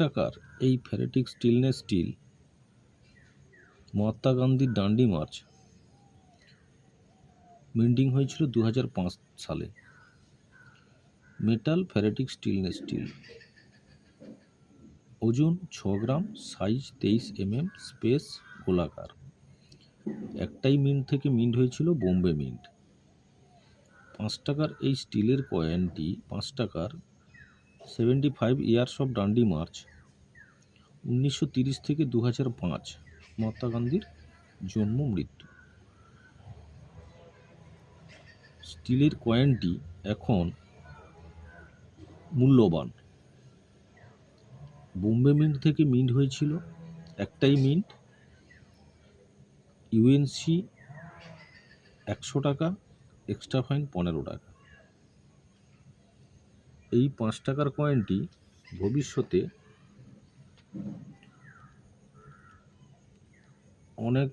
টাকার এই ferritic stainless steel Mahatma গান্ধীর ডান্ডি মার্চ মিন্টিং হয়েছিল 2005 সালে। মেটাল ফেরেটিক স্টেনলেস স্টিল, ওজন 6 গ্রাম, সাইজ 23 mm, স্পেস গোলাকার। একটাই মিন্ট থেকে মিন্ট হয়েছিল, বোম্বে মিন্ট। 5 টাকার এই স্টিলের কয়েনটি 5 টাকার 75 ইয়ার্স অফ ডান্ডি মার্চ 1930 থেকে 2005 মহাত্মা গান্ধীর জন্ম মৃত্যু। স্টিলের কয়েনটি এখন মূল্যবান। বোম্বে মিন্ট থেকে মিন্ট হয়েছিল, একটাই মিন্ট। ইউএনসি 100 টাকা, এক্সট্রা ফাইন 15 টাকা। এই 5 টাকার কয়েনটি ভবিষ্যতে অনেক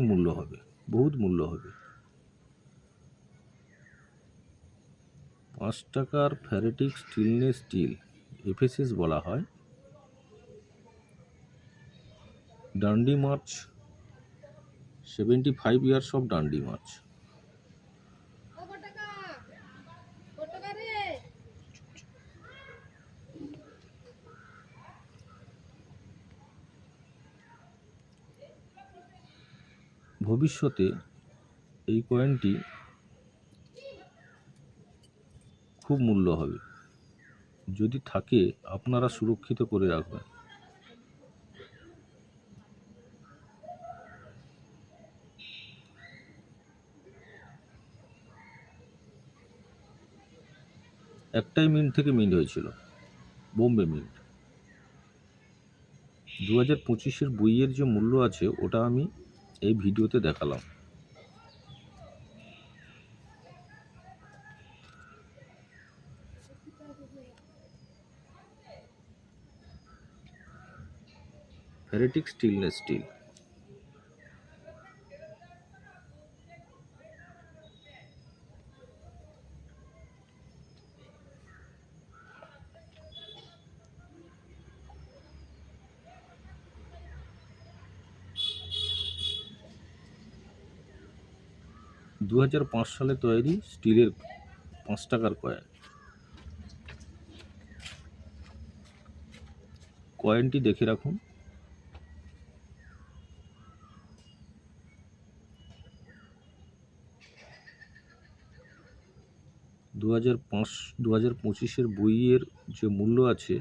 মূল্য হবে, বহুত মূল্য হবে। 5 টাকার ফেরেটিক স্টেনলেস স্টিল, এফএসএস বলা হয়। Dandi march 75 years of Dandi march. ভবিষ্যতে এই কয়েনটি খুব মূল্য হবে। যদি থাকে আপনারা সুরক্ষিত করে রাখবেন। একটাই মিন্ট থেকে মিন্ট হয়েছিল, বোম্বে মিন্ট। 2025-এর বইয়ের যে মূল্য আছে ওটা আমি এই ভিডিওতে দেখালাম। Ferritic stainless steel. দু সালে তৈরি স্টিলের 5 টাকার কয়েন। কয়েনটি দেখে রাখুন। দু হাজার 25-এর বইয়ের যে মূল্য আছে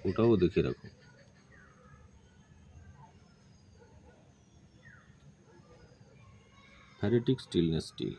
ওটাও দেখে রাখুন। Ferritic stainless steel.